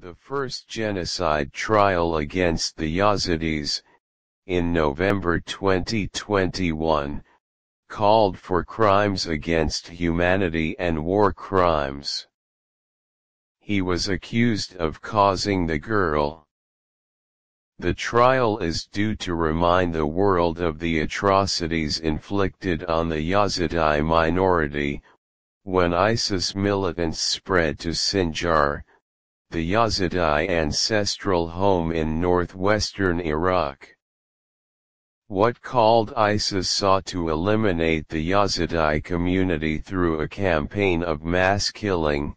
The first genocide trial against the Yazidis, in November 2021, called for crimes against humanity and war crimes. He was accused of causing the girl. The trial is due to remind the world of the atrocities inflicted on the Yazidi minority, when ISIS militants spread to Sinjar, the Yazidi ancestral home in northwestern Iraq. What called ISIS sought to eliminate the Yazidi community through a campaign of mass killing,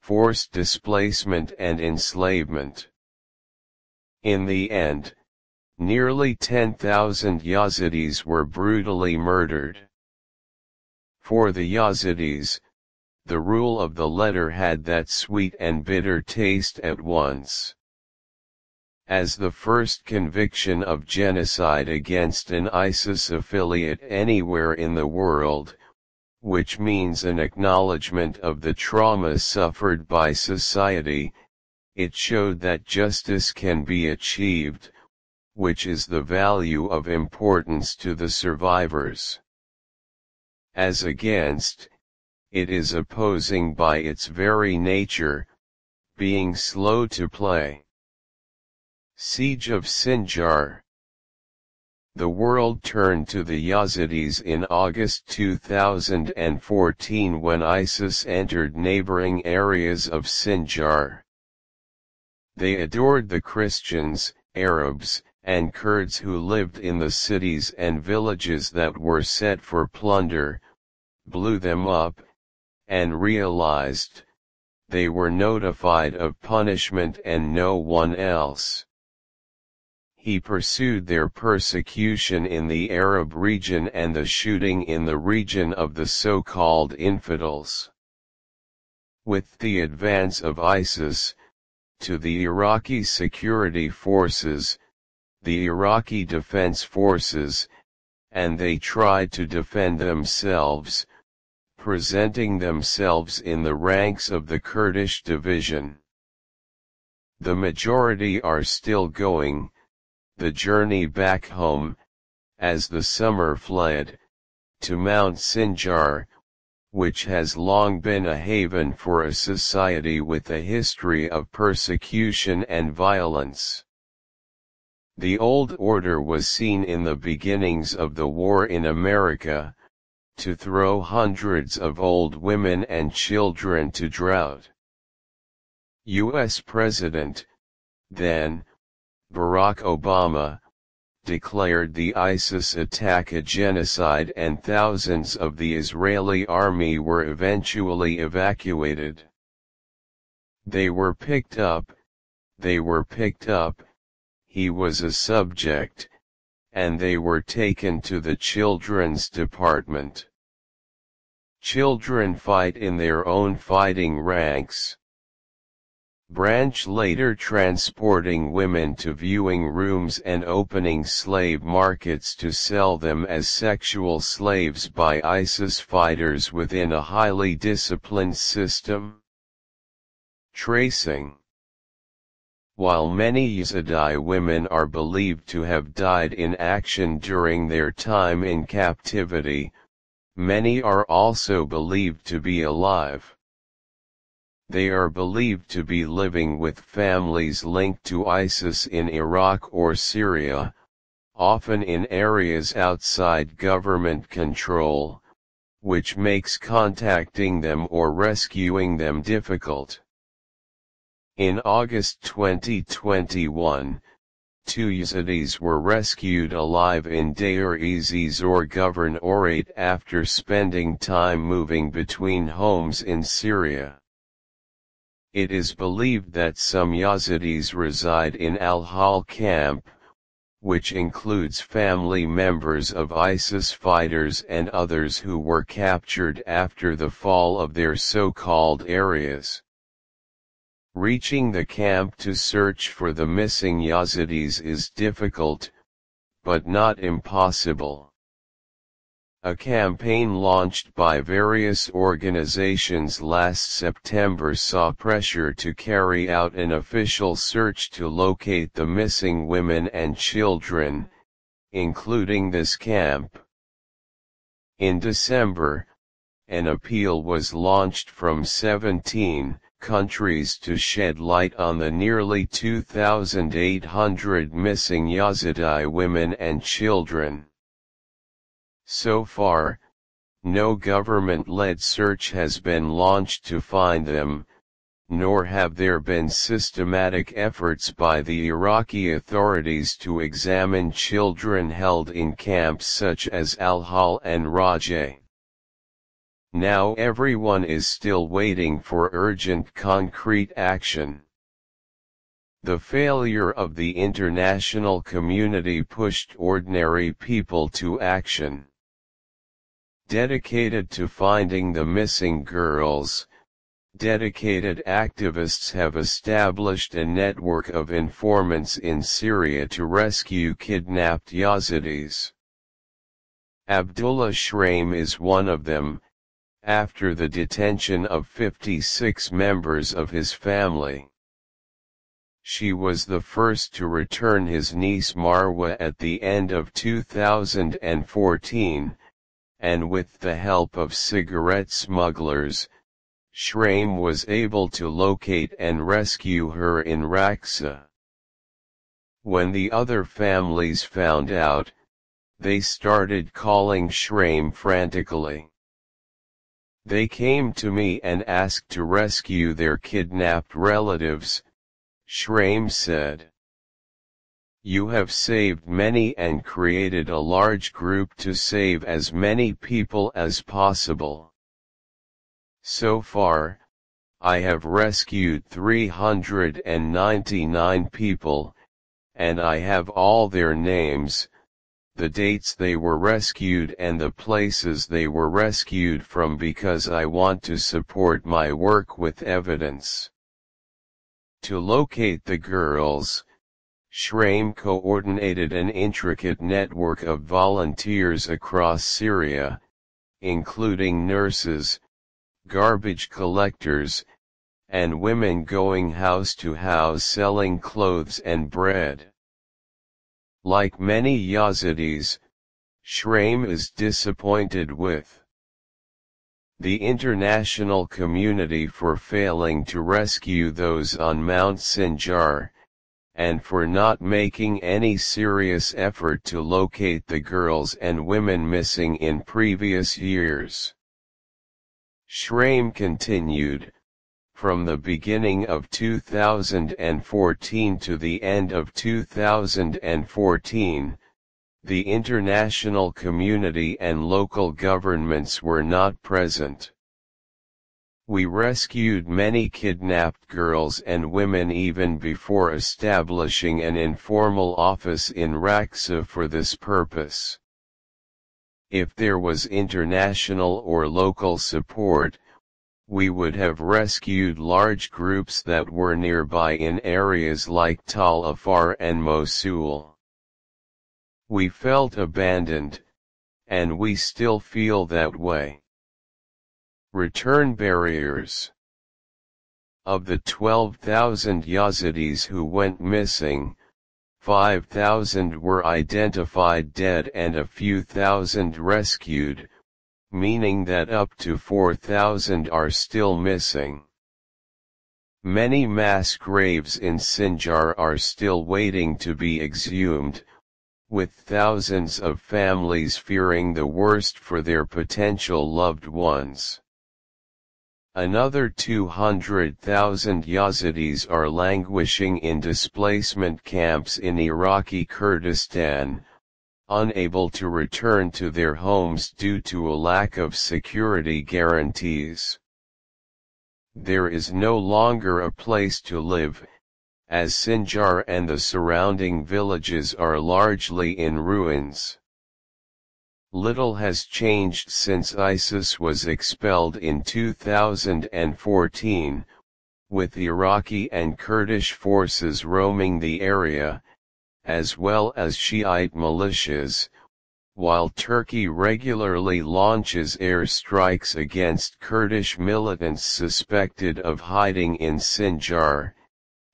forced displacement and enslavement. In the end, nearly 10,000 Yazidis were brutally murdered. For the Yazidis, the rule of the letter had that sweet and bitter taste at once. As the first conviction of genocide against an ISIS affiliate anywhere in the world, which means an acknowledgement of the trauma suffered by society, it showed that justice can be achieved, which is the value of importance to the survivors. As against, it is opposing by its very nature, being slow to play. Siege of Sinjar. The world turned to the Yazidis in August 2014 when ISIS entered neighboring areas of Sinjar. They adored the Christians, Arabs, and Kurds who lived in the cities and villages that were set for plunder, blew them up, and realized, they were notified of punishment and no one else. He pursued their persecution in the Arab region and the shooting in the region of the so-called infidels. With the advance of ISIS to the Iraqi security forces, the Iraqi defense forces, and they tried to defend themselves, presenting themselves in the ranks of the Kurdish division. The majority are still going the journey back home, as the summer fled, to Mount Sinjar, which has long been a haven for a society with a history of persecution and violence. The old order was seen in the beginnings of the war in America, to throw hundreds of old women and children to drought. U.S. President, then, Barack Obama, declared the ISIS attack a genocide and thousands of the Israeli army were eventually evacuated. They were picked up, he was a subject, and they were taken to the children's department. Children fight in their own fighting ranks. Branch later transporting women to viewing rooms and opening slave markets to sell them as sexual slaves by ISIS fighters within a highly disciplined system. Tracing. While many Yazidi women are believed to have died in action during their time in captivity, many are also believed to be alive. They are believed to be living with families linked to ISIS in Iraq or Syria, often in areas outside government control, which makes contacting them or rescuing them difficult. In August 2021, 2 Yazidis were rescued alive in Deir-ez-Zor Governorate after spending time moving between homes in Syria. It is believed that some Yazidis reside in Al-Hal camp, which includes family members of ISIS fighters and others who were captured after the fall of their so-called areas. Reaching the camp to search for the missing Yazidis is difficult, but not impossible. A campaign launched by various organizations last September saw pressure to carry out an official search to locate the missing women and children, including this camp. In December, an appeal was launched from 17 countries to shed light on the nearly 2,800 missing Yazidi women and children. So far, no government-led search has been launched to find them, nor have there been systematic efforts by the Iraqi authorities to examine children held in camps such as Al-Hol and Rajeh. Now everyone is still waiting for urgent concrete action. The failure of the international community pushed ordinary people to action. Dedicated to finding the missing girls, dedicated activists have established a network of informants in Syria to rescue kidnapped Yazidis. Abdullah Shraim is one of them, after the detention of 56 members of his family. She was the first to return his niece Marwa at the end of 2014, and with the help of cigarette smugglers, Shraim was able to locate and rescue her in Raqqa. When the other families found out, they started calling Shraim frantically. They came to me and asked to rescue their kidnapped relatives, Shraim said. You have saved many and created a large group to save as many people as possible. So far, I have rescued 399 people, and I have all their names, the dates they were rescued and the places they were rescued from, because I want to support my work with evidence. To locate the girls, Shraim coordinated an intricate network of volunteers across Syria, including nurses, garbage collectors, and women going house to house selling clothes and bread. Like many Yazidis, Shraim is disappointed with the international community for failing to rescue those on Mount Sinjar, and for not making any serious effort to locate the girls and women missing in previous years. Shraim continued, from the beginning of 2014 to the end of 2014, the international community and local governments were not present. We rescued many kidnapped girls and women even before establishing an informal office in Raqqa for this purpose. If there was international or local support, we would have rescued large groups that were nearby in areas like Tal Afar and Mosul. We felt abandoned, and we still feel that way. Return barriers. Of the 12,000 Yazidis who went missing, 5,000 were identified dead and a few thousand rescued, meaning that up to 4,000 are still missing. Many mass graves in Sinjar are still waiting to be exhumed, with thousands of families fearing the worst for their potential loved ones. Another 200,000 Yazidis are languishing in displacement camps in Iraqi Kurdistan, unable to return to their homes due to a lack of security guarantees. There is no longer a place to live, as Sinjar and the surrounding villages are largely in ruins. Little has changed since ISIS was expelled in 2014, with Iraqi and Kurdish forces roaming the area, as well as Shiite militias, while Turkey regularly launches air strikes against Kurdish militants suspected of hiding in Sinjar,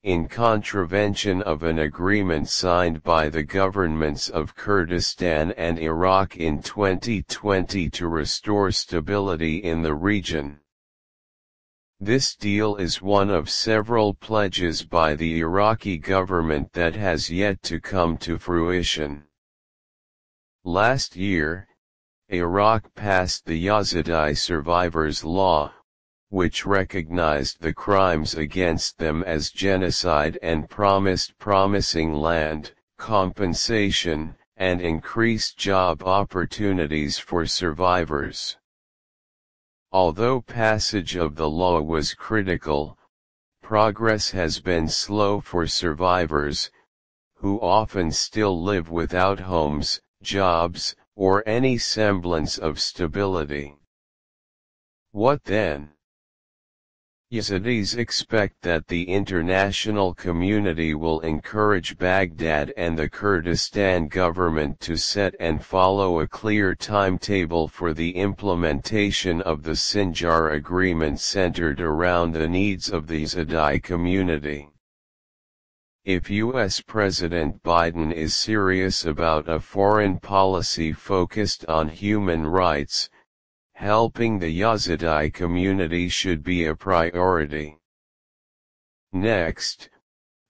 in contravention of an agreement signed by the governments of Kurdistan and Iraq in 2020 to restore stability in the region. This deal is one of several pledges by the Iraqi government that has yet to come to fruition. Last year, Iraq passed the Yazidi Survivors Law, which recognized the crimes against them as genocide and promising land, compensation, and increased job opportunities for survivors. Although passage of the law was critical, progress has been slow for survivors, who often still live without homes, jobs, or any semblance of stability. What then? Yazidis expect that the international community will encourage Baghdad and the Kurdistan government to set and follow a clear timetable for the implementation of the Sinjar Agreement centered around the needs of the Yazidi community. If U.S. President Biden is serious about a foreign policy focused on human rights, helping the Yazidi community should be a priority. Next,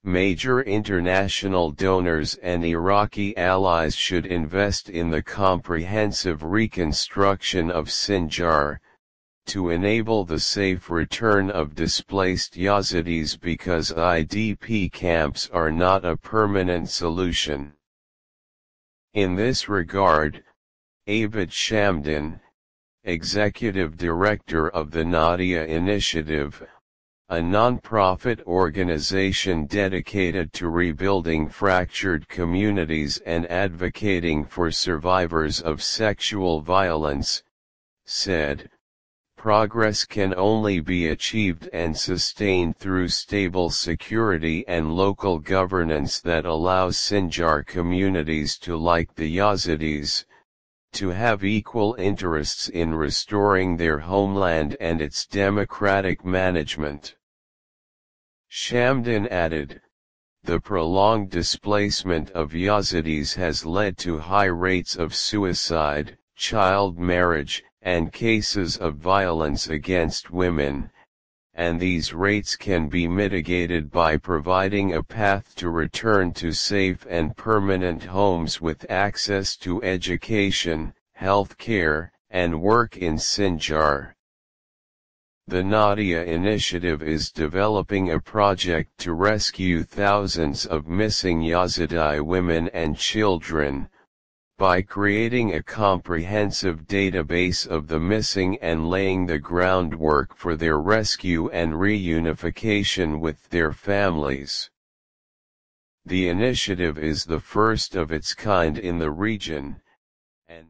major international donors and Iraqi allies should invest in the comprehensive reconstruction of Sinjar, to enable the safe return of displaced Yazidis because IDP camps are not a permanent solution. In this regard, Abid Shamdan, Executive Director of the Nadia Initiative, a non-profit organization dedicated to rebuilding fractured communities and advocating for survivors of sexual violence, said, "Progress can only be achieved and sustained through stable security and local governance that allows Sinjar communities to, like the Yazidis, to have equal interests in restoring their homeland and its democratic management." Shamdan added, "The prolonged displacement of Yazidis has led to high rates of suicide, child marriage, and cases of violence against women, and these rates can be mitigated by providing a path to return to safe and permanent homes with access to education, health care, and work in Sinjar." The Nadia Initiative is developing a project to rescue thousands of missing Yazidi women and children, by creating a comprehensive database of the missing and laying the groundwork for their rescue and reunification with their families. The initiative is the first of its kind in the region, and